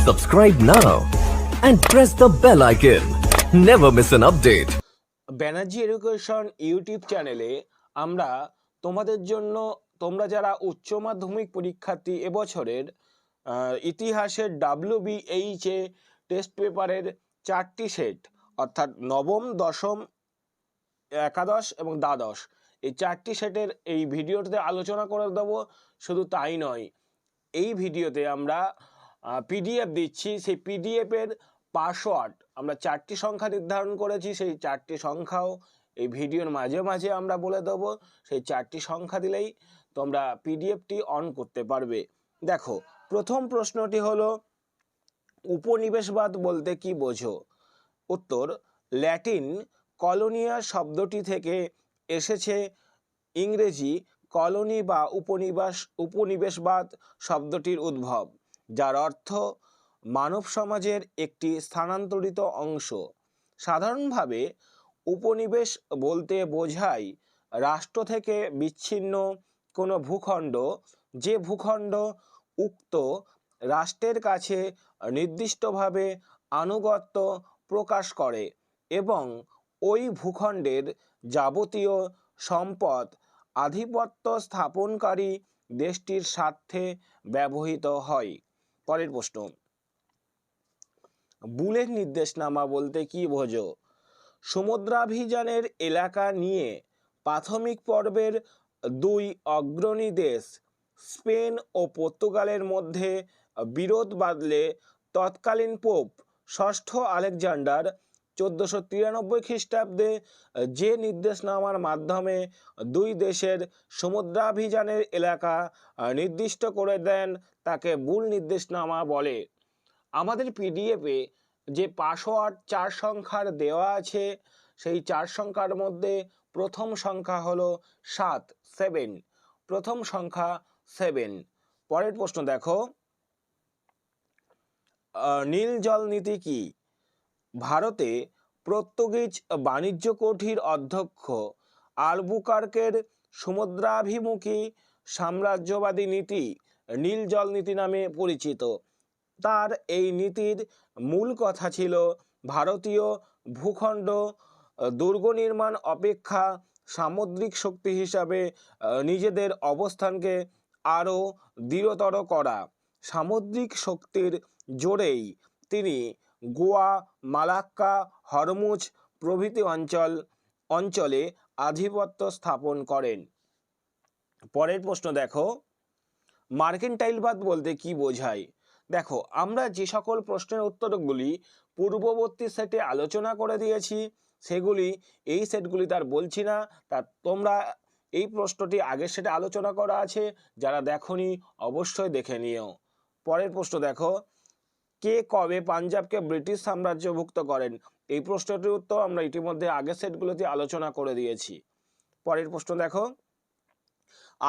Subscribe now and press the bell icon. Never miss an update. Banerjee education YouTube চ্যানেলে আমরা তোমাদের জন্য, তোমরা যারা উচ্চ মাধ্যমিক পরীক্ষার্থী এবছরের ইতিহাসের WBH টেস্ট পেপারের 4টি সেট অর্থাৎ নবম, দশম, একাদশ এবং দ্বাদশ এই 4টি সেটের এই ভিডিওতে আলোচনা করে দেব। শুধু তাই নয়, এই ভিডিওতে আমরা PDF দিচ্ছি। সেই PDFের পাসওয়ার্ড আমরা 4টি সংখ্যা নির্ধারণ করেছি, সেই 4টি সংখ্যাও এই ভিডিওর মাঝে মাঝে আমরা বলে দেব। সেই 4টি সংখ্যা দিলেই তোমরা PDFটি অন করতে পারবে। দেখো, প্রথম প্রশ্নটি হলো উপনিবেশবাদ বলতে কি বোঝো? উত্তর, ল্যাটিন কলোনিয়া শব্দটি থেকে এসেছে ইংরেজি কলোনি বা উপনিবেশবাদ শব্দটির উদ্ভব, যার অর্থ মানব সমাজের একটি স্থানান্তরিত অংশ। সাধারণভাবে উপনিবেশ বলতে বোঝায় রাষ্ট্র থেকে বিচ্ছিন্ন কোনো ভূখণ্ড, যে ভূখণ্ড উক্ত রাষ্ট্রের কাছে নির্দিষ্টভাবে আনুগত্য প্রকাশ করে এবং ওই ভূখণ্ডের যাবতীয় সম্পদ আধিপত্য স্থাপনকারী দেশটির স্বার্থে ব্যবহৃত হয়। পরের প্রশ্ন, বুলের নির্দেশনামা বলতে কি বোঝো? সমুদ্রাভিযানের এলাকা নিয়ে প্রাথমিক পর্বের দুই অগ্রণী দেশ স্পেন ও পর্তুগালের মধ্যে বিরোধ বাঁধলে তৎকালীন পোপ ষষ্ঠ আলেকজান্ডার 1493 খ্রিস্টাব্দে যে নির্দেশনামার মাধ্যমে দুই দেশের সমুদ্রাভিযানের এলাকা নির্দিষ্ট করে দেন তাকে বুল নির্দেশনামা বলে। আমাদের PDFে যে পাসওয়ার্ড 4 সংখ্যার দেওয়া আছে, সেই 4 সংখ্যার মধ্যে প্রথম সংখ্যা হলো 7, প্রথম সংখ্যা 7। পরের প্রশ্ন দেখো, নীল জল নীতি কি? ভারতে পর্তুগিজ বাণিজ্য কোঠির অধ্যক্ষ আলবুকার্কের সমুদ্রাভিমুখী সাম্রাজ্যবাদী নীতি নীল জল নীতি নামে পরিচিত। তার এই নীতির মূল কথা ছিল ভারতীয় ভূখণ্ড দুর্গ নির্মাণ অপেক্ষা সামুদ্রিক শক্তি হিসাবে নিজেদের অবস্থানকে আরও দৃঢ়তর করা। সামুদ্রিক শক্তির জোরেই তিনি গোয়া, মালাক্কা, হরমুজ প্রভৃতি অঞ্চলে আধিপত্য স্থাপন করেন। পরের প্রশ্ন দেখো, মার্কেন্টাইলবাদ বলতে কি বোঝায়? দেখো, আমরা যে সকল প্রশ্নের উত্তরগুলি পূর্ববর্তী সেটে আলোচনা করে দিয়েছি, সেগুলি এই সেটগুলি তার বলছি না। তা তোমরা এই প্রশ্নটি আগের সেটে আলোচনা করা আছে, যারা দেখোনি অবশ্যই দেখে নিও। পরের প্রশ্ন দেখো, কে কবে পাঞ্জাবকে ব্রিটিশ সাম্রাজ্যভুক্ত করেন? এই প্রশ্নটির উত্তর আমরা ইতিমধ্যে আগের সেটগুলোতে আলোচনা করে দিয়েছি। পরের প্রশ্ন দেখো,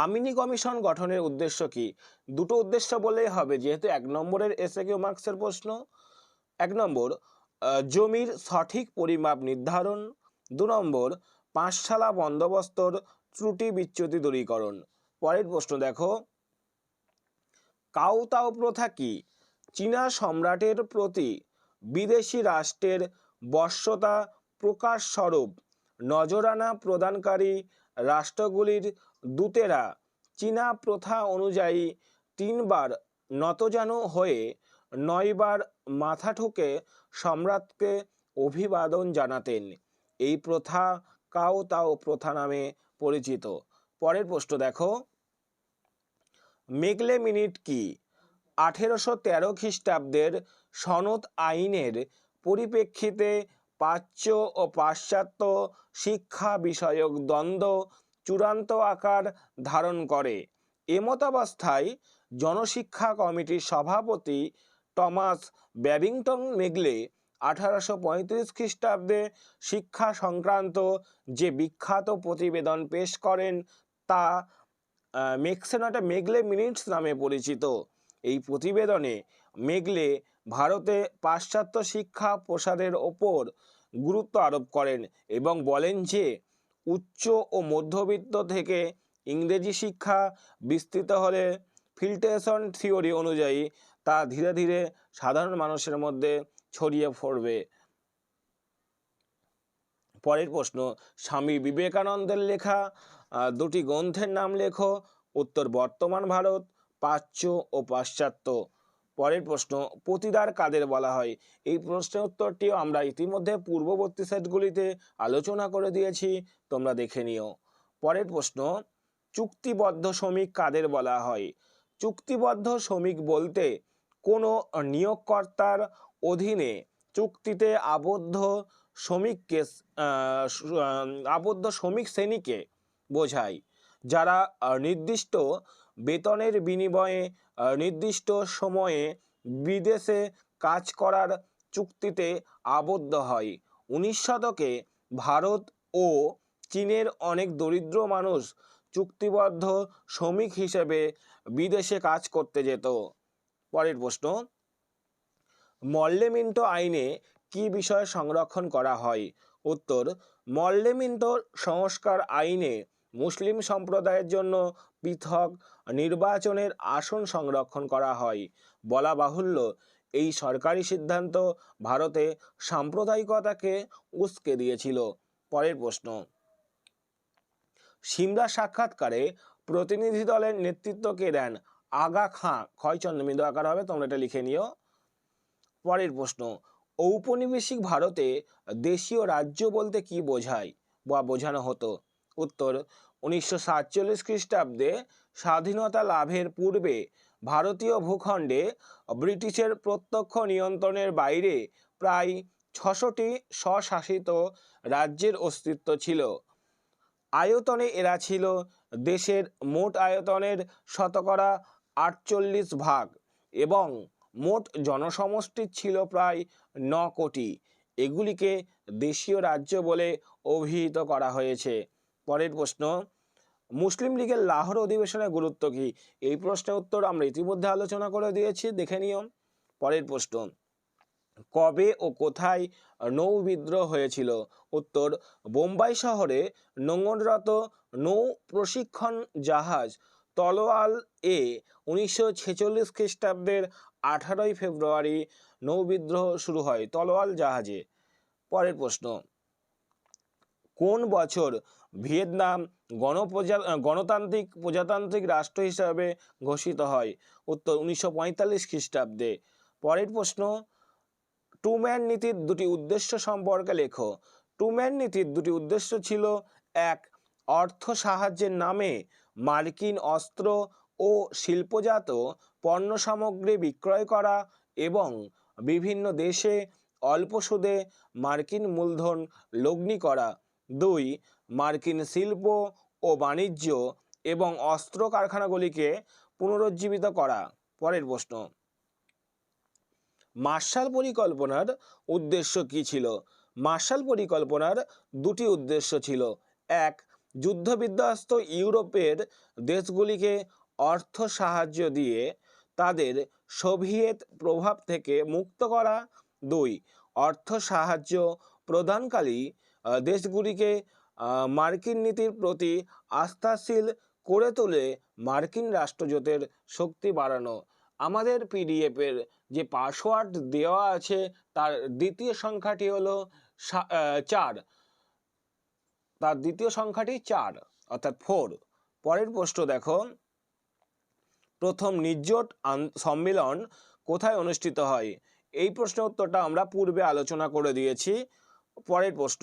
আমিনি কমিশন গঠনের উদ্দেশ্য কি? দুটো উদ্দেশ্য বললেই হবে, যেহেতু 1 নম্বরের SAQ মার্কসের প্রশ্ন। 1 নম্বর, জমির সঠিক পরিমাপ নির্ধারণ। 2 নম্বর, পাঠশালা বন্দোবস্তর ত্রুটি বিচ্যুতি দূরীকরণ। পরের প্রশ্ন দেখো, কাউতাও প্রথা কি? চীনা সম্রাটের প্রতি বিদেশি রাষ্ট্রের বশ্যতা প্রকাশ স্বরূপ নজরানা প্রদানকারী রাষ্ট্রগুলির দূতেরা চীনা প্রথা অনুযায়ী 3 বার নতজানু হয়ে 9 বার মাথা ঠুকে সম্রাটকে অভিবাদন জানাতেন। এই প্রথা কাওতাও প্রথা নামে পরিচিত। পরের প্রশ্ন দেখো, মেগলে মিনিট কি? 1813 খ্রিস্টাব্দের সনদ আইনের পরিপ্রেক্ষিতে প্রাচ্য ও পাশ্চাত্য শিক্ষা বিষয়ক দ্বন্দ্ব চূড়ান্ত আকার ধারণ করে। এমতাবস্থায় জনশিক্ষা কমিটির সভাপতি টমাস ব্যাবিংটন মেগলে 1835 খ্রিস্টাব্দে শিক্ষা সংক্রান্ত যে বিখ্যাত প্রতিবেদন পেশ করেন তা মেগলে মিনিটস নামে পরিচিত। এই প্রতিবেদনে মেগলে ভারতে পাশ্চাত্য শিক্ষা প্রসারের ওপর গুরুত্ব আরোপ করেন এবং বলেন যে উচ্চ ও মধ্যবিত্ত থেকে ইংরেজি শিক্ষা বিস্তৃত হলে ফিল্ট্রেশন থিওরি অনুযায়ী তা ধীরে ধীরে সাধারণ মানুষের মধ্যে ছড়িয়ে পড়বে। পরের প্রশ্ন, স্বামী বিবেকানন্দের লেখা দুটি গ্রন্থের নাম লেখো। উত্তর, বর্তমান ভারত, প্রাচ্য ও পাশ্চাত্য। পরের প্রশ্ন, পতিদার কাদের বলা হয়? এই প্রশ্নের উত্তরটিও আমরা ইতিমধ্যে পূর্ববর্তী সেটগুলিতে আলোচনা করে দিয়েছি, তোমরা দেখে নিও। পরের প্রশ্ন, চুক্তিবদ্ধ শ্রমিক কাদের বলা হয়? চুক্তিবদ্ধ শ্রমিক বলতে কোনো নিয়োগকর্তার অধীনে চুক্তিতে আবদ্ধ শ্রমিক শ্রেণীকে বোঝায়, যারা নির্দিষ্ট বেতনের বিনিময়ে নির্দিষ্ট সময়ে বিদেশে কাজ করার চুক্তিতে আবদ্ধ হয়। 19 শতকে ভারত ও চীনের অনেক দরিদ্র মানুষ চুক্তিবদ্ধ শ্রমিক হিসেবে বিদেশে কাজ করতে যেত। পরের প্রশ্ন, মল্লেমিন্টো আইনে কি বিষয় সংরক্ষণ করা হয়? উত্তর, মল্লেমিন্টো সংস্কার আইনে মুসলিম সম্প্রদায়ের জন্য পৃথক নির্বাচনের আসন সংরক্ষণ করা হয়। বলা বাহুল্য, এই সরকারি সিদ্ধান্ত ভারতে সাম্প্রদায়িকতাকে উস্কে দিয়েছিল। পরের প্রশ্ন, সিমলা সাক্ষাৎকারে প্রতিনিধি দলের নেতৃত্ব কে দেন? আগা খাঁ, ক্ষয় চন্দ্রবিন্দু আকার হবে, তোমরা এটা লিখে নিও। পরের প্রশ্ন, ঔপনিবেশিক ভারতে দেশীয় রাজ্য বলতে কি বোঝায় বা বোঝানো হতো? উত্তর, 1947 খ্রিস্টাব্দে স্বাধীনতা লাভের পূর্বে ভারতীয় ভূখণ্ডে ব্রিটিশের প্রত্যক্ষ নিয়ন্ত্রণের বাইরে প্রায় 600টি স্বশাসিত রাজ্যের অস্তিত্ব ছিল। আয়তনে এরা ছিল দেশের মোট আয়তনের 48% এবং মোট জনসমষ্টি ছিল প্রায় 9 কোটি। এগুলিকে দেশীয় রাজ্য বলে অভিহিত করা হয়েছে। পরের প্রশ্ন, মুসলিম লীগের লাহোর অধিবেশনের গুরুত্ব কি? এই প্রশ্নের উত্তর আমরা ইতিমধ্যে আলোচনা করে দিয়েছি, দেখে নিও। পরের প্রশ্ন, কবে ও কোথায় নৌ বিদ্রোহ হয়েছিল? উত্তর, বোম্বাই শহরে নোঙররত নৌ প্রশিক্ষণ জাহাজ তলোয়াল এ 1946 খ্রিস্টাব্দের 18 ফেব্রুয়ারি নৌ বিদ্রোহ শুরু হয় তলোয়াল জাহাজে। পরের প্রশ্ন, কোন বছর ভিয়েতনাম গণতান্ত্রিক প্রজাতান্ত্রিক রাষ্ট্র হিসাবে ঘোষিত হয়? উত্তর, 1945 খ্রিস্টাব্দে। পরের প্রশ্ন, ট্রুম্যান নীতির দুটি উদ্দেশ্য সম্পর্কে লেখো। ট্রুম্যান নীতির দুটি উদ্দেশ্য ছিল: এক, অর্থ সাহায্যের নামে মার্কিন অস্ত্র ও শিল্পজাত পণ্য সামগ্রী বিক্রয় করা এবং বিভিন্ন দেশে অল্প সুদে মার্কিন মূলধন লগ্নি করা। দুই, মার্কিন শিল্প ও বাণিজ্য এবং অস্ত্র কারখানাগুলিকে পুনরুজ্জীবিত করা। পরের প্রশ্ন, মার্শাল পরিকল্পনার উদ্দেশ্য কি ছিল? মার্শাল পরিকল্পনার দুটি উদ্দেশ্য ছিল: এক, যুদ্ধবিধ্বস্ত ইউরোপের দেশগুলিকে অর্থ সাহায্য দিয়ে তাদের সোভিয়েত প্রভাব থেকে মুক্ত করা। দুই, অর্থ সাহায্য প্রদানকারী দেশগুলিকে মার্কিন নীতির প্রতি আস্থাশীল করে তুলে মার্কিন রাষ্ট্রজোটের শক্তি বাড়ানো। আমাদের পিডিএফের যে পাসওয়ার্ড দেওয়া আছে তার দ্বিতীয় সংখ্যাটি হলো 4, তার দ্বিতীয় সংখ্যাটি 4 অর্থাৎ 4। পরের প্রশ্ন দেখো, প্রথম নির্জোট সম্মেলন কোথায় অনুষ্ঠিত হয়? এই প্রশ্নের উত্তরটা আমরা পূর্বে আলোচনা করে দিয়েছি। পরের প্রশ্ন,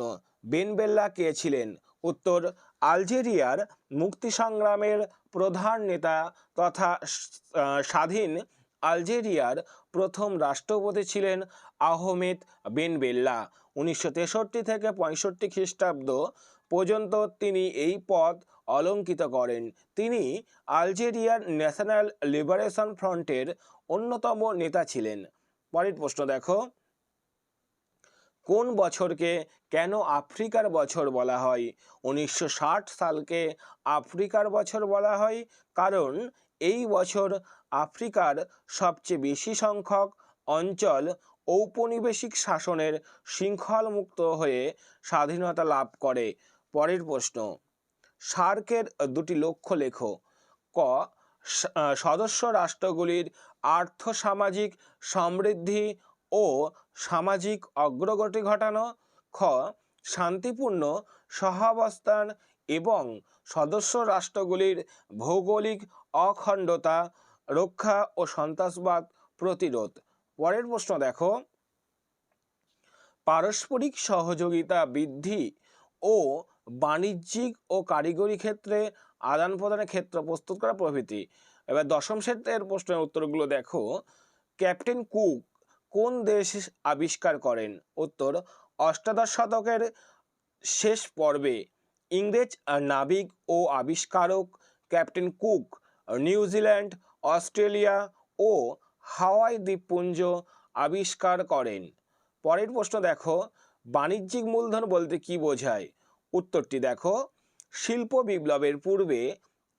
বেন বেল্লা কে ছিলেন? উত্তর, আলজেরিয়ার মুক্তি সংগ্রামের প্রধান নেতা তথা স্বাধীন আলজেরিয়ার প্রথম রাষ্ট্রপতি ছিলেন আহমেদ বেন বেল্লা। 1963 থেকে 65 খ্রিস্টাব্দ পর্যন্ত তিনি এই পদ অলঙ্কিত করেন। তিনি আলজেরিয়ার ন্যাশনাল লিবারেশন ফ্রন্টের অন্যতম নেতা ছিলেন। পরের প্রশ্ন দেখো, কোন বছরকে কেন আফ্রিকার বছর বলা হয়? 1960 সালকে আফ্রিকার বছর বলা হয় কারণ এই বছর আফ্রিকার সবচেয়ে বেশি সংখ্যক অঞ্চল ঔপনিবেশিক শাসনের শৃঙ্খলমুক্ত হয়ে স্বাধীনতা লাভ করে। পরের প্রশ্ন, সার্কের দুটি লক্ষ্য লেখো। ক, সদস্য রাষ্ট্রগুলির আর্থসামাজিক সমৃদ্ধি ও সামাজিক অগ্রগতি ঘটানো। খ শান্তিপূর্ণ সহাবস্থান এবং সদস্য রাষ্ট্রগুলির ভৌগোলিক অখণ্ডতা রক্ষা ও সন্ত্রাসবাদ প্রতিরোধ। পরের প্রশ্ন দেখো, পারস্পরিক সহযোগিতা বৃদ্ধি ও বাণিজ্যিক ও কারিগরি ক্ষেত্রে আদান প্রদানের ক্ষেত্র প্রস্তুত করা প্রভৃতি। এবার দশম সেটের প্রশ্নের উত্তরগুলো দেখো। ক্যাপ্টেন কুক কোন দেশ আবিষ্কার করেন? উত্তর অষ্টাদশ শতকের শেষ পর্বে ইংরেজ নাবিক ও আবিষ্কারক ক্যাপ্টেন কুক নিউজিল্যান্ড, অস্ট্রেলিয়া ও হাওয়াই দ্বীপপুঞ্জ আবিষ্কার করেন। পরের প্রশ্ন দেখো, বাণিজ্যিক মূলধন বলতে কি বোঝায়? উত্তরটি দেখো, শিল্প বিপ্লবের পূর্বে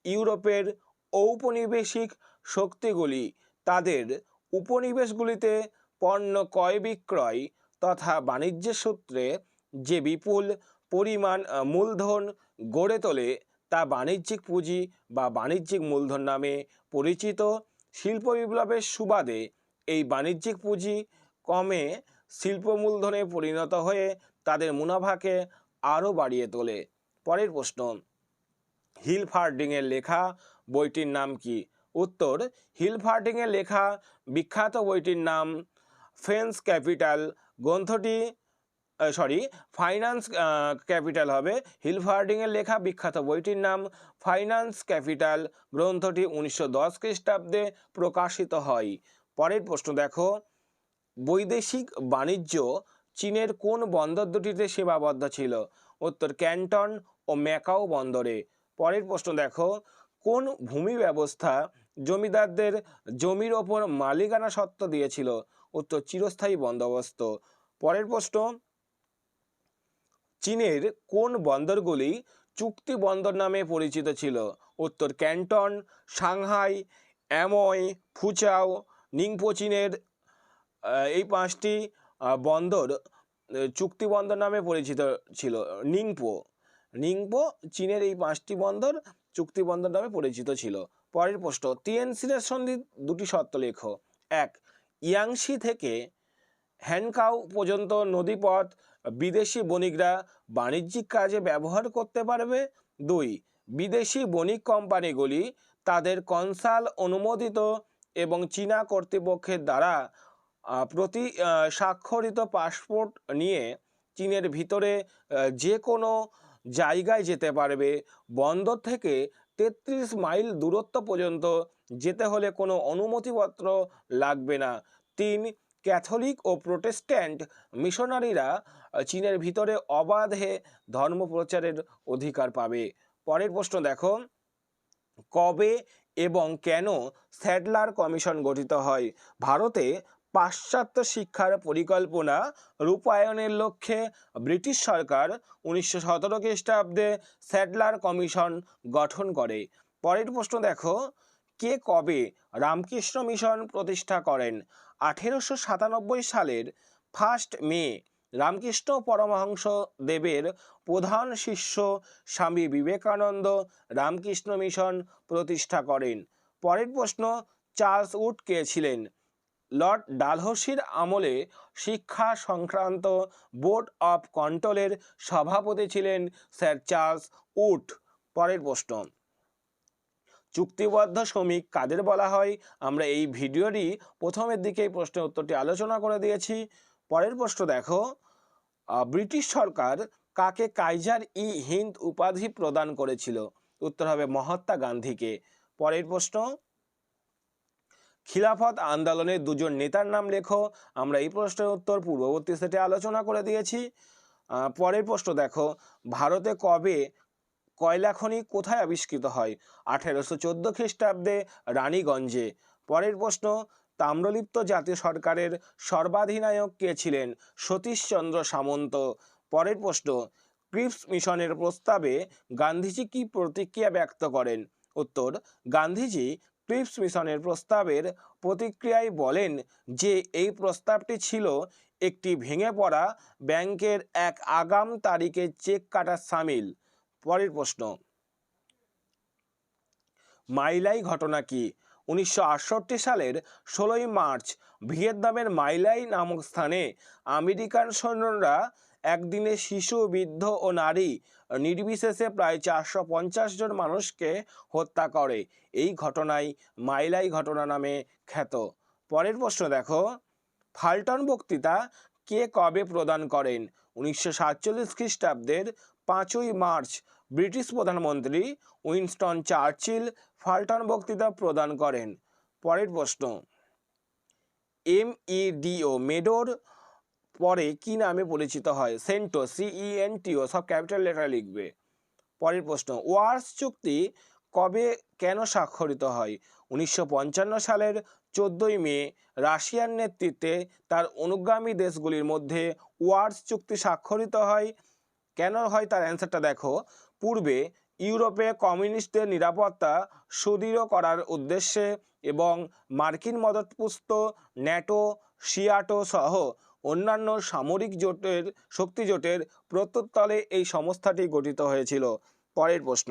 ইউরোপের ঔপনিবেশিক শক্তিগুলি তাদের উপনিবেশগুলিতে পণ্য ক্রয় বিক্রয় তথা বাণিজ্যের সূত্রে যে বিপুল পরিমাণ মূলধন গড়ে তোলে তা বাণিজ্যিক পুঁজি বা বাণিজ্যিক মূলধন নামে পরিচিত। শিল্প বিপ্লবের সুবাদে এই বাণিজ্যিক পুঁজি কমে শিল্প মূলধনে পরিণত হয়ে তাদের মুনাফাকে আরও বাড়িয়ে তোলে। পরের প্রশ্ন, হিলফার্ডিংয়ের লেখা বইটির নাম কি? উত্তর হিলফার্ডিংয়ের লেখা বিখ্যাত বইটির নাম ফ্রেঞ্চ ক্যাপিটাল। গ্রন্থটি ফাইন্যান্স ক্যাপিটাল হবে। হিলফার্ডিংয়ের লেখা বিখ্যাত বইটির নাম ফাইন্যান্স ক্যাপিটাল। গ্রন্থটি 1910 খ্রিস্টাব্দে প্রকাশিত হয়। পরের প্রশ্ন দেখো, বৈদেশিক বাণিজ্য চীনের কোন বন্দর দুটিতে সীমাবদ্ধ ছিল? উত্তর ক্যান্টন ও ম্যাকাও বন্দরে। পরের প্রশ্ন দেখো, কোন ভূমি ব্যবস্থা জমিদারদের জমির ওপর মালিকানা সত্ত্ব দিয়েছিল? উত্তর চিরস্থায়ী বন্দোবস্ত। পরের প্রশ্ন, চীনের কোন বন্দরগুলি চুক্তি বন্দর নামে পরিচিত ছিল? উত্তর ক্যান্টন, সাংহাই, অ্যামোয়, ফুচাও, নিংপো। চীনের এই পাঁচটি বন্দর চুক্তি বন্দর নামে পরিচিত ছিল। নিংপো চীনের এই পাঁচটি বন্দর চুক্তি বন্দর নামে পরিচিত ছিল। পরের প্রশ্ন, তিয়ানজিনের সন্ধি দুটি শর্ত লেখো। এক, ইয়াংশি থেকে হ্যানকাও পর্যন্ত নদীপথ বিদেশি বণিকরা বাণিজ্যিক কাজে ব্যবহার করতে পারবে। দুই, বিদেশি বণিক কোম্পানিগুলি তাদের কনসাল অনুমোদিত এবং চীনা কর্তৃপক্ষের দ্বারা প্রতি স্বাক্ষরিত পাসপোর্ট নিয়ে চীনের ভিতরে যে কোনো জায়গায় যেতে পারবে। বন্দর থেকে 33 মাইল দূরত্ব পর্যন্ত যেতে হলে কোনো অনুমতিপত্র লাগবে না। তিন, ক্যাথলিক ও প্রোটেস্ট্যান্ট মিশনারিরা চীনের ভিতরে অবাধে ধর্ম প্রচারের অধিকার পাবে। পরের প্রশ্ন দেখো, কবে এবং কেন স্যাডলার কমিশন গঠিত হয়? ভারতে পাশ্চাত্য শিক্ষার পরিকল্পনা রূপায়ণের লক্ষ্যে ব্রিটিশ সরকার 1917 খ্রিস্টাব্দে স্যাডলার কমিশন গঠন করে। পরের প্রশ্ন দেখো, কে কবে রামকৃষ্ণ মিশন প্রতিষ্ঠা করেন? 1897 সালের 1 মে রামকৃষ্ণ পরমহংস দেবের প্রধান শিষ্য স্বামী বিবেকানন্দ রামকৃষ্ণ মিশন প্রতিষ্ঠা করেন। পরের প্রশ্ন, চার্লস উড কে ছিলেন? লর্ড ডালহৌসির আমলে শিক্ষা সংক্রান্ত বোর্ড অফ কন্ট্রোলের সভাপতি ছিলেন স্যার চার্লস উড। পরের প্রশ্ন, চুক্তিবদ্ধ শ্রমিক কাদের বলা হয়? আমরা এই ভিডিওরই প্রথমের দিকে এই প্রশ্নের উত্তরটি আলোচনা করে দিয়েছি। পরের প্রশ্ন দেখো, ব্রিটিশ সরকার কাকে কাইজার ই হিন্দ উপাধি প্রদান করেছিল? উত্তর হবে মহাত্মা গান্ধীকে। পরের প্রশ্ন, খিলাফত আন্দোলনের দুজন নেতার নাম লেখো। আমরা এই প্রশ্নের উত্তর পূর্ববর্তী সেটে আলোচনা করে দিয়েছি। পরের প্রশ্ন দেখো, ভারতে কবে কয়লা খনি কোথায় আবিষ্কৃত হয়? 1814 খ্রিস্টাব্দে রানীগঞ্জে। পরের প্রশ্ন, তাম্রলিপ্ত জাতীয় সরকারের সর্বাধিনায়ক কে ছিলেন? সতীশচন্দ্র সামন্ত। পরের প্রশ্ন, ক্রিপস মিশনের প্রস্তাবে গান্ধীজি কি প্রতিক্রিয়া ব্যক্ত করেন? উত্তর, গান্ধীজি ক্রিপস মিশনের প্রস্তাবের প্রতিক্রিয়ায় বলেন যে এই প্রস্তাবটি ছিল একটি ভেঙে পড়া ব্যাংকের এক আগাম তারিখে চেক কাটার সামিল। পরের প্রশ্ন, মাইলাই ঘটনা কি? 1968 সালের 16ই মার্চ ভিয়েতনামের মাইলাই নামক স্থানে আমেরিকান সৈন্যরা একদিনে শিশু, বৃদ্ধ ও নারী নির্বিশেষে প্রায় 450 জন মানুষকে হত্যা করে। এই ঘটনাই মাইলাই ঘটনা নামে খ্যাত। পরের প্রশ্ন দেখো, ফাল্টন বক্তৃতা কে কবে প্রদান করেন? 1947 খ্রিস্টাব্দের 5ই মার্চ ব্রিটিশ প্রধানমন্ত্রী উইনস্টন চার্চিল ফাল্টন বক্তৃতা প্রদান করেন। পরের প্রশ্ন, MEDO মেডোর পরে কি নামে পরিচিত হয়? সেন্টো, CENTO, সব ক্যাপিটাল লেটার লিখবে। পরের প্রশ্ন, ওয়ার্স চুক্তি কবে কেন স্বাক্ষরিত হয়? 1955 সালের 14ই মে রাশিয়ার নেতৃত্বে তার অনুগামী দেশগুলির মধ্যে ওয়ার্স চুক্তি স্বাক্ষরিত হয়। কেন হয় তার অ্যান্সারটা দেখো। পূর্বে ইউরোপে কমিউনিস্টদের নিরাপত্তা সুদৃঢ় করার উদ্দেশ্যে এবং মার্কিন মদতপুষ্ট ন্যাটো, সিয়াটো সহ অন্যান্য সামরিক জোটের শক্তি জোটের প্রত্যুত্তরে এই সংস্থাটি গঠিত হয়েছিল। পরের প্রশ্ন,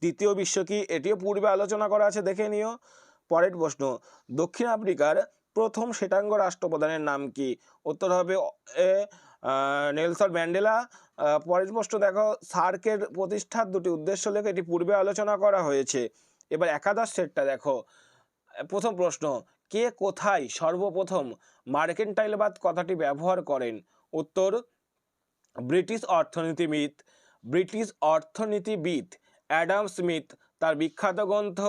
তৃতীয় বিশ্ব কি? এটিও পূর্বে আলোচনা করা আছে, দেখে নিও। পরের প্রশ্ন, দক্ষিণ আফ্রিকার প্রথম শ্বেতাঙ্গ রাষ্ট্রপ্রধানের নাম কি? উত্তর হবে নেলসন ম্যান্ডেলা। পরের প্রশ্ন দেখো, সার্কের প্রতিষ্ঠার দুটি উদ্দেশ্য লেখে, এটি পূর্বে আলোচনা করা হয়েছে। এবার একাদশ সেটটা দেখো। প্রথম প্রশ্ন, কে কোথায় সর্বপ্রথম মার্কেন্টাইলবাদ কথাটি ব্যবহার করেন? উত্তর, ব্রিটিশ অর্থনীতিবিদ অ্যাডাম স্মিথ তার বিখ্যাত গ্রন্থ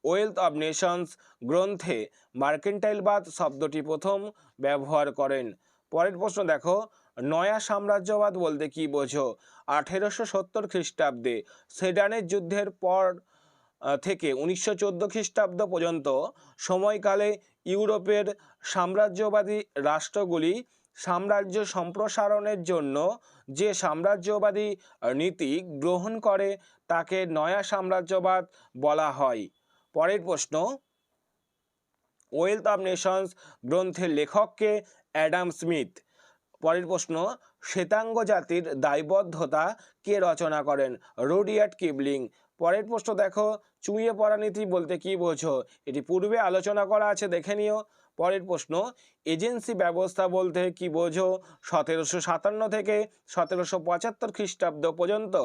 ওয়েলথ অব নেশনস গ্রন্থে মার্কেন্টাইলবাদ শব্দটি প্রথম ব্যবহার করেন। পরের প্রশ্ন দেখো, নয়া সাম্রাজ্যবাদ বলতে কি বোঝো? 1870 খ্রিস্টাব্দে সেডানের যুদ্ধের পর থেকে 1914 খ্রিস্টাব্দ পর্যন্ত সময়কালে ইউরোপের সাম্রাজ্যবাদী রাষ্ট্রগুলি সাম্রাজ্য সম্প্রসারণের জন্য যে সাম্রাজ্যবাদী নীতি গ্রহণ করে তাকে নয়া সাম্রাজ্যবাদ বলা হয়। পরের প্রশ্ন, ওয়েলথ অব নেশনস গ্রন্থের লেখককে? Adam Smith. পরের প্রশ্ন, শ্বেতাঙ্গ জাতির দায়বদ্ধতা কে রচনা করেন? Rudyard Kipling. পরের প্রশ্ন দেখো, চুইয়ে পড়া নীতি বলতে কি বোঝো? এটি পূর্বে আলোচনা করা আছে, দেখে নিও। পরের প্রশ্ন, এজেন্সি ব্যবস্থা বলতে কি বোঝো? 1757 থেকে 1775 খ্রিস্টাব্দ পর্যন্ত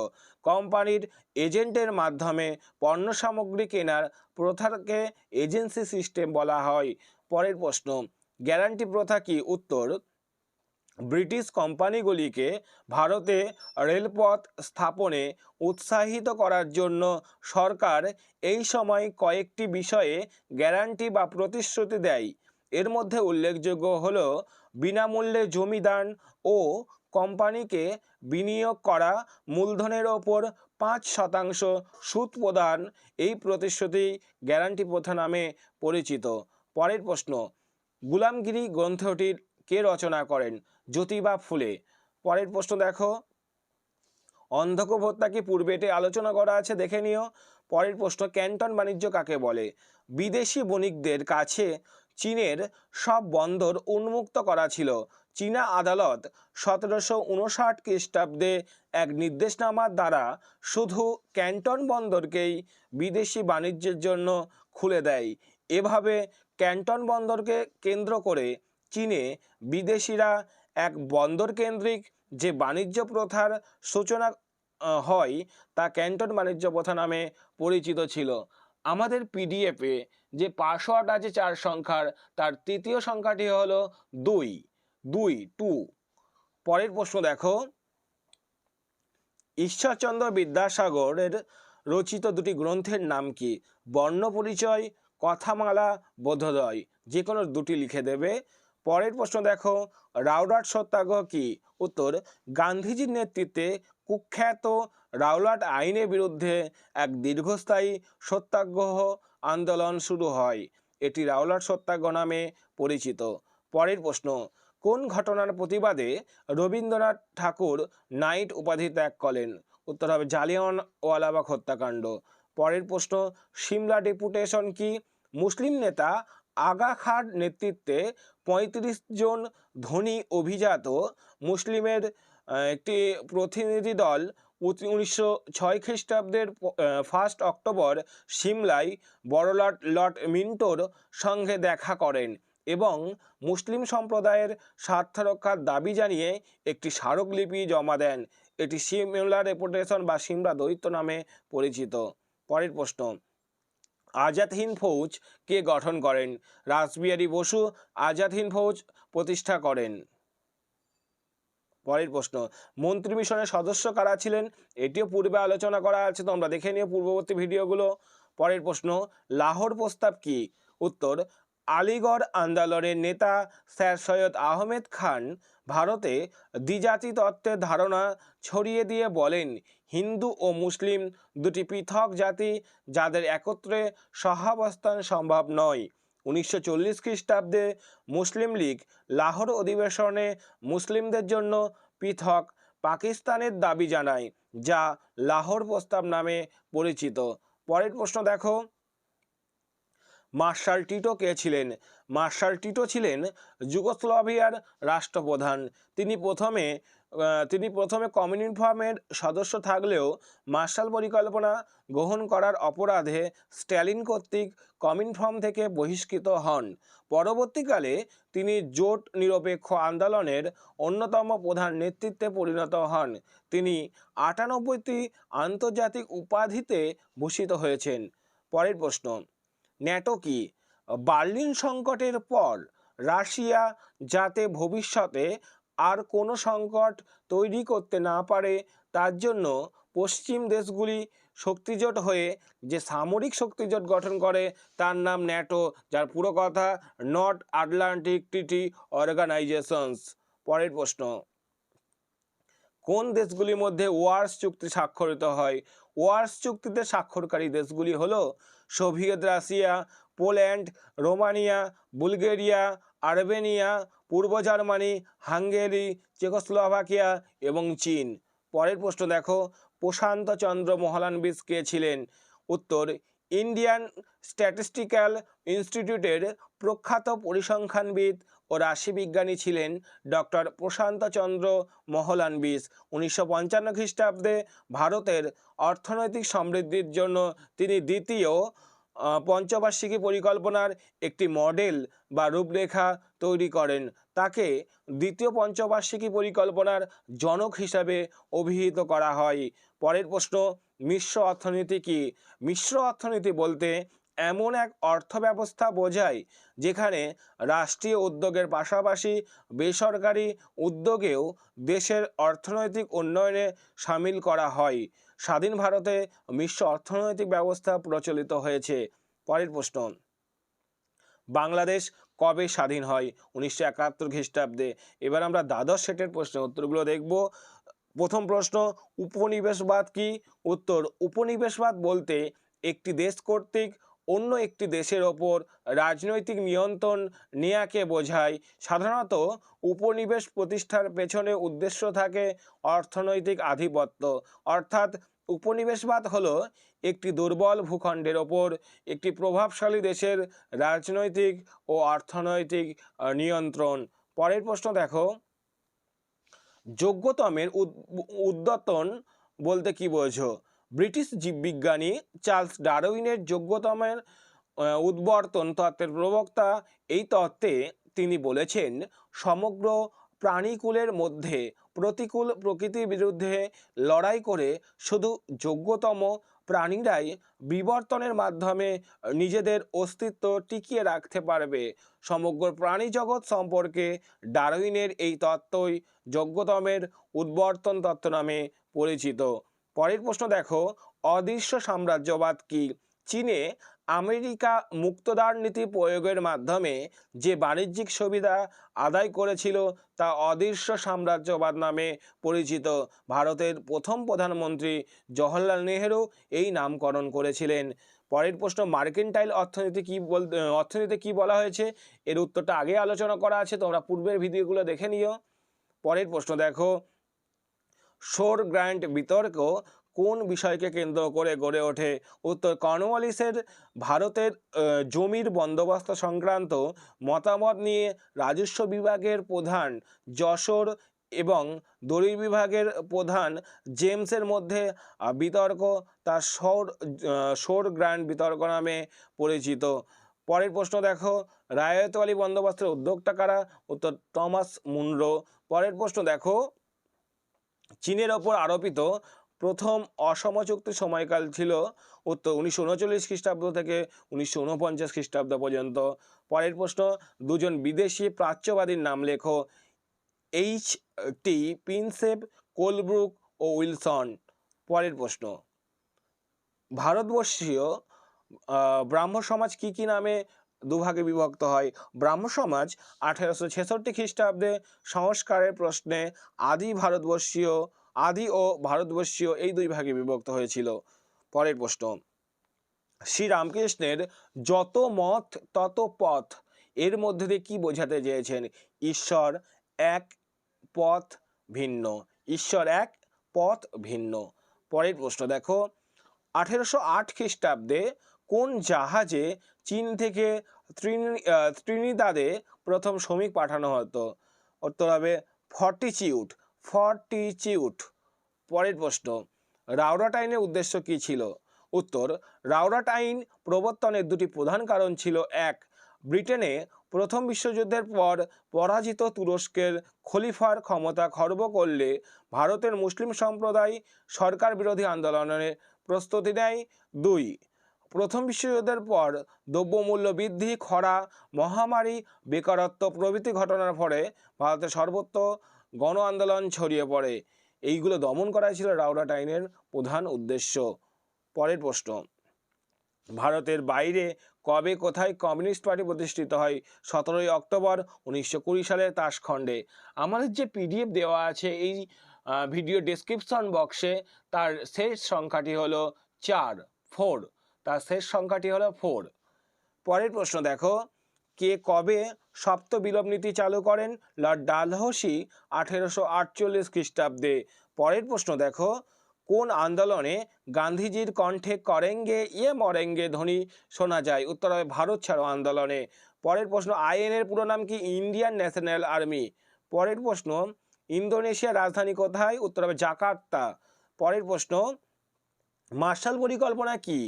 কোম্পানির এজেন্টের মাধ্যমে পণ্য সামগ্রী কেনার প্রথাকে এজেন্সি সিস্টেম বলা হয়। পরের প্রশ্ন, গ্যারান্টি প্রথা কি? উত্তর, ব্রিটিশ কোম্পানিগুলিকে ভারতে রেলপথ স্থাপনে উৎসাহিত করার জন্য সরকার এই সময় কয়েকটি বিষয়ে গ্যারান্টি বা প্রতিশ্রুতি দেয়। এর মধ্যে উল্লেখযোগ্য হল বিনামূল্যে জমিদান ও কোম্পানিকে বিনিয়োগ করা মূলধনের ওপর 5% সুদ প্রদান। এই প্রতিশ্রুতি গ্যারান্টি প্রথা নামে পরিচিত। পরের প্রশ্ন, গুলামগিরি গ্রন্থটির কে রচনা করেন? জ্যোতিবা ফুলে। পরের প্রশ্ন দেখো, অন্ধকূপ হত্যা কি? পূর্বে এটি আলোচনা করা আছে, দেখে নিও। পরের প্রশ্ন, ক্যান্টন বাণিজ্য কাকে বলে? বিদেশি বণিকদের কাছে চীনের সব বন্দর উন্মুক্ত করা ছিল। চীনা আদালত 1759 খ্রিস্টাব্দে এক নির্দেশনামার দ্বারা শুধু ক্যান্টন বন্দরকেই বিদেশি বাণিজ্যের জন্য খুলে দেয়। এভাবে ক্যান্টন বন্দরকে কেন্দ্র করে চীনে বিদেশিরা এক বন্দর কেন্দ্রিক যে বাণিজ্য প্রথার সূচনা হয় তা ক্যান্টন বাণিজ্য প্রথা নামে পরিচিত ছিল। আমাদের পিডিএফে যে পাসওয়ার্ড আছে 4 সংখ্যার, তার তৃতীয় সংখ্যাটি হলো 2। পরের প্রশ্ন দেখো, ঈশ্বরচন্দ্র বিদ্যাসাগরের রচিত দুটি গ্রন্থের নাম কি? বর্ণপরিচয়, কথামালা, বোধোদয়। যে কোনো দুটি লিখে দেবে। পরের প্রশ্ন দেখো, রাওলাট সত্যাগ্রহ কি? উত্তর, গান্ধীজির নেতৃত্বে কুখ্যাত রাওলাট আইনের বিরুদ্ধে এক দীর্ঘস্থায়ী সত্যাগ্রহ আন্দোলন শুরু হয়। এটি রাওলাট সত্যাগ্রহ নামে পরিচিত। পরের প্রশ্ন, কোন ঘটনার প্রতিবাদে রবীন্দ্রনাথ ঠাকুর নাইট উপাধি ত্যাগ করেন? উত্তর হবে জালিয়ানওয়ালাবাগ হত্যাকাণ্ড। পরের প্রশ্ন, সিমলা ডেপুটেশন কি? মুসলিম নেতা আগা খাঁর নেতৃত্বে 35 জন ধনী অভিজাত মুসলিমের একটি প্রতিনিধি দল 1906 খ্রিস্টাব্দের 1 অক্টোবর সিমলায় বড়লাট লর্ড মিন্টোর সঙ্গে দেখা করেন এবং মুসলিম সম্প্রদায়ের স্বার্থ রক্ষার দাবি জানিয়ে একটি স্মারকলিপি জমা দেন। এটি সিমলা রেপুটেশন বা সিমলা দৈত্য নামে পরিচিত। পরের প্রশ্ন, আজাদ হিন্দ ফৌজ কে গঠন করেন? রাসবিহারী বসু আজাদ হিন্দ ফৌজ প্রতিষ্ঠা করেন। পরের প্রশ্ন, মন্ত্রী মিশনের সদস্য কারা ছিলেন? এটিও পূর্বে আলোচনা করা আছে, তোমরা দেখে নিও পূর্ববর্তী ভিডিওগুলো। পরের প্রশ্ন, লাহোর প্রস্তাব কি? উত্তর, আলিগড় আন্দোলনের নেতা স্যার সৈয়দ আহমেদ খান ভারতে দ্বিজাতি তত্ত্বের ধারণা ছড়িয়ে দিয়ে বলেন, হিন্দু ও মুসলিম দুটি পৃথক জাতি যাদের একত্রে সহাবস্থান সম্ভব নয়। 1940 খ্রিস্টাব্দে মুসলিম লীগ লাহোর অধিবেশনে মুসলিমদের জন্য পৃথক পাকিস্তানের দাবি জানায়, যা লাহোর প্রস্তাব নামে পরিচিত। পরের প্রশ্ন দেখো, মার্শাল টিটো কে ছিলেন? মার্শাল টিটো ছিলেন যুগোস্লাভিয়ার রাষ্ট্রপ্রধান। তিনি প্রথমে কমিউনিফর্মের সদস্য থাকলেও মার্শাল পরিকল্পনা গ্রহণ করার অপরাধে স্ট্যালিন কর্তৃক কমিনফর্ম থেকে বহিষ্কৃত হন। পরবর্তীকালে তিনি জোট নিরপেক্ষ আন্দোলনের অন্যতম প্রধান নেতৃত্বে পরিণত হন। তিনি 98টি আন্তর্জাতিক উপাধিতে ভূষিত হয়েছেন। পরের প্রশ্ন, ন্যাটো কি? বার্লিন সংকটের পর রাশিয়া যাতে ভবিষ্যতে আর কোনো সংকট তৈরি করতে না পারে তার জন্য পশ্চিম দেশগুলি শক্তিজোট হয়ে যে সামরিক শক্তিজোট গঠন করে তার নাম ন্যাটো, যার পুরো কথা নর্থ আটলান্টিক ট্রিটি অর্গানাইজেশনস। পরের প্রশ্ন, কোন দেশগুলির মধ্যে ওয়ার্স চুক্তি স্বাক্ষরিত হয়? ওয়ার্স চুক্তিতে স্বাক্ষরকারী দেশগুলি হলো Soviet Russia, Poland, Romania, Bulgaria, Armenia, পূর্ব জার্মানি, হাঙ্গেরি, চেকোস্লোভাকিয়া এবং চীন। পরের প্রশ্ন দেখো, প্রশান্ত চন্দ্র মহলানবিশ কে ছিলেন? উত্তর, ইন্ডিয়ান স্ট্যাটিস্টিক্যাল ইনস্টিটিউটের প্রখ্যাত পরিসংখ্যানবিদ ও রাশিবিজ্ঞানী ছিলেন ডক্টর প্রশান্ত চন্দ্র মহলানবিশ। 1955 খ্রিস্টাব্দে ভারতের অর্থনৈতিক সমৃদ্ধির জন্য তিনি দ্বিতীয় পঞ্চবার্ষিকী পরিকল্পনার একটি মডেল বা রূপরেখা তৈরি করেন। তাকে দ্বিতীয় পঞ্চবার্ষিকী পরিকল্পনার জনক হিসাবে অভিহিত করা হয়। পরের প্রশ্ন, মিশ্র অর্থনীতি কি? মিশ্র অর্থনীতি বলতে এমন এক অর্থ ব্যবস্থা বোঝায় যেখানে রাষ্ট্রীয় উদ্যোগের পাশাপাশি বেসরকারি উদ্যোগেও দেশের অর্থনৈতিক উন্নয়নে সামিল করা হয়। স্বাধীন ভারতে মিশ্র অর্থনৈতিক ব্যবস্থা প্রচলিত হয়েছে। পরের প্রশ্ন, বাংলাদেশ কবে স্বাধীন হয়? 1971 খ্রিস্টাব্দে। এবার আমরা দ্বাদশ সেটের প্রশ্নের উত্তরগুলো দেখব। প্রথম প্রশ্ন, উপনিবেশবাদ কি? উত্তর, উপনিবেশবাদ বলতে একটি দেশ কর্তৃক অন্য একটি দেশের ওপর রাজনৈতিক নিয়ন্ত্রণ নেয়াকে বোঝায়। সাধারণত উপনিবেশ প্রতিষ্ঠার পেছনে উদ্দেশ্য থাকে অর্থনৈতিক আধিপত্য, অর্থাৎ উপনিবেশবাদ হলো একটি দুর্বল ভূখণ্ডের ওপর একটি প্রভাবশালী দেশের রাজনৈতিক ও অর্থনৈতিক নিয়ন্ত্রণ। পরের প্রশ্ন দেখো, যোগ্যতমের উদ্যতন বলতে কি বোঝো? ব্রিটিশ জীববিজ্ঞানী চার্লস ডারউইনের যোগ্যতমের উদ্বর্তন তত্ত্বের প্রবক্তা। এই তত্ত্বে তিনি বলেছেন, সমগ্র প্রাণীকুলের মধ্যে প্রতিকূল প্রকৃতির বিরুদ্ধে লড়াই করে শুধু যোগ্যতম প্রাণীরাই বিবর্তনের মাধ্যমে নিজেদের অস্তিত্ব টিকিয়ে রাখতে পারবে। সমগ্র প্রাণী জগৎ সম্পর্কে ডারউইনের এই তত্ত্বই যোগ্যতমের উদ্বর্তন তত্ত্ব নামে পরিচিত। পরের প্রশ্ন দেখো, অদৃশ্য সাম্রাজ্যবাদ কি? চীনে আমেরিকা মুক্তদার নীতি প্রয়োগের মাধ্যমে যে বাণিজ্যিক সুবিধা আদায় করেছিল তা অদৃশ্য সাম্রাজ্যবাদ নামে পরিচিত। ভারতের প্রথম প্রধানমন্ত্রী জওহরলাল নেহেরু এই নামকরণ করেছিলেন। পরের প্রশ্ন, মার্কেন্টাইল অর্থনীতি কি বলা হয়েছে? এর উত্তরটা আগে আলোচনা করা আছে, তোমরা পূর্বের ভিডিওগুলো দেখে নিও। পরের প্রশ্ন দেখো, শোর গ্র্যান্ট বিতর্ক কোন বিষয়কে কেন্দ্র করে গড়ে ওঠে? উত্তর, কর্নওয়ালিসের ভারতের জমির বন্দোবস্ত সংক্রান্ত মতামত নিয়ে রাজস্ব বিভাগের প্রধান যশোর এবং দড়ির বিভাগের প্রধান জেমসের মধ্যে বিতর্ক তা শোর গ্র্যান্ড বিতর্ক নামে পরিচিত। পরের প্রশ্ন দেখো, রায়ত আলী বন্দোবস্তের উদ্যোক্তা কারা? উত্তর টমাস মুনরো। পরের প্রশ্ন দেখো, চীনের ওপর আরোপিত প্রথম অসম চুক্তির সময়কাল ছিল? উত্তর 1939 খ্রিস্টাব্দ থেকে 1949 খ্রিস্টাব্দ পর্যন্ত। পরের প্রশ্ন, দুজন বিদেশি প্রাচ্যবাদীর নাম লেখো। H.T. প্রিন্সেপ, কোলব্রুক ও উইলসন। পরের প্রশ্ন, ভারতবর্ষীয় ব্রাহ্ম সমাজ কি কি নামে দুভাগে বিভক্ত হয়? ব্রাহ্ম সমাজ 1866 খ্রিস্টাব্দে সংস্কারের প্রশ্নে আদি ও ভারতবর্ষীয় এই দুই ভাগে বিভক্ত হয়েছিল। পরের প্রশ্ন, শ্রী রামকৃষ্ণের যত মত তত পথ এর মধ্যে দিয়ে কি বোঝাতে চেয়েছেন? ঈশ্বর এক, পথ ভিন্ন। ঈশ্বর এক, পথ ভিন্ন। পরের প্রশ্ন দেখো, 1808 খ্রিস্টাব্দে কোন জাহাজে চীন থেকে ত্রিনিদাদে প্রথম শ্রমিক পাঠানো হতো? উত্তর হবে ফর্টিচিউড। পরের প্রশ্ন, রাওরাট আইনের উদ্দেশ্য কি ছিল? উত্তর, রাওরাট আইন প্রবর্তনের দুটি প্রধান কারণ ছিল। এক, ব্রিটেনে প্রথম বিশ্বযুদ্ধের পর পরাজিত তুরস্কের খলিফার ক্ষমতা খর্ব করলে ভারতের মুসলিম সম্প্রদায় সরকার বিরোধী আন্দোলনের প্রস্তুতি নেয়। দুই, প্রথম বিশ্বযুদ্ধের পর দ্রব্যমূল্য বৃদ্ধি, খরা, মহামারী, বেকারত্ব প্রভৃতি ঘটনার ফলে ভারতের সর্বত্র গণ আন্দোলন ছড়িয়ে পড়ে। এইগুলো দমন করাই ছিল রাওরাট আইনের প্রধান উদ্দেশ্য। পরের প্রশ্ন, ভারতের বাইরে কবে কোথায় কমিউনিস্ট পার্টি প্রতিষ্ঠিত হয়? 17 অক্টোবর 1920 সালের তাশখণ্ডে। আমাদের যে পিডিএফ দেওয়া আছে এই ভিডিও ডেসক্রিপশন বক্সে, তার শেষ সংখ্যাটি হলো 4। তার শেষ সংখ্যাটি হলো 4। পরের প্রশ্ন দেখো, কে কবে সপ্ত বিলোপ নীতি চালু করেন? লর্ড ডালহৌসি 1848 খ্রিস্টাব্দে। পরের প্রশ্ন দেখো, কোন আন্দোলনে গান্ধীজির কণ্ঠে করেঙ্গে ইয়ে মরেঙ্গে ধ্বনি শোনা যায়? উত্তর হবে ভারত ছাড়ো আন্দোলনে। পরের প্রশ্ন, আইএনএর পুরো নাম কি? Indian national army. পরের প্রশ্ন, ইন্দোনেশিয়ার রাজধানী কোথায়? উত্তর হবে জাকার্তা। পরের প্রশ্ন, মার্শাল পরিকল্পনা কি?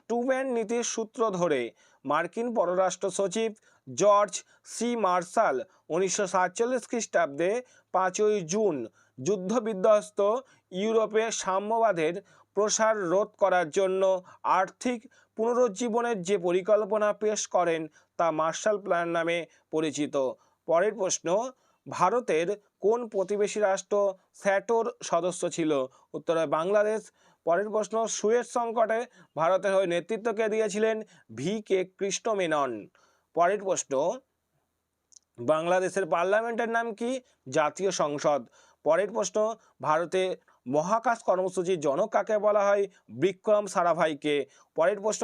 ট্রুম্যান নীতির সূত্র ধরে মার্কিন পররাষ্ট্র সচিব জর্জ সি মার্শাল 1947 খ্রিস্টাব্দে 5 জুন যুদ্ধ বিধ্বস্ত ইউরোপে সাম্যবাদের প্রসার রোধ করার জন্য আর্থিক পুনরুজ্জীবনের যে পরিকল্পনা পেশ করেন তা মার্শাল প্ল্যান নামে পরিচিত। পরের প্রশ্ন, ভারতের কোন প্রতিবেশী রাষ্ট্র স্যাটোর সদস্য ছিল? উত্তর হয় বাংলাদেশ। পরের প্রশ্ন, সুয়েজ সংকটে ভারতের হয়ে নেতৃত্ব কে দিয়েছিলেন? VK কৃষ্ণ মেনন। পরের প্রশ্ন, বাংলাদেশের পার্লামেন্টের নাম কি? জাতীয় সংসদ। পরের প্রশ্ন, ভারতে মহাকাশ কর্মসূচির জনক কাকে বলা হয়? বিক্রম সারাভাইকে। পরের প্রশ্ন,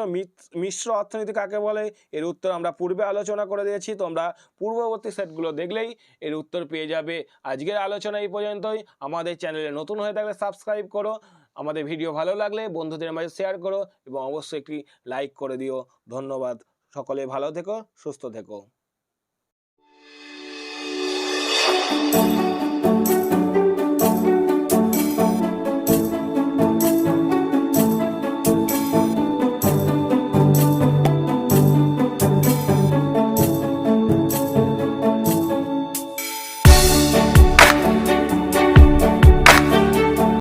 মিশ্র অর্থনীতি কাকে বলে? এর উত্তর আমরা পূর্বে আলোচনা করে দিয়েছি, তোমরা পূর্ববর্তী সেটগুলো দেখলেই এর উত্তর পেয়ে যাবে। আজকের আলোচনা এই পর্যন্তই। আমাদের চ্যানেলে নতুন হয়ে থাকলে সাবস্ক্রাইব করো, আমাদের ভিডিও ভালো লাগলে বন্ধুদের মাঝে শেয়ার করো এবং অবশ্যই একটি লাইক করে দিও। ধন্যবাদ। সকলে ভালো থেকো, সুস্থ থেকো।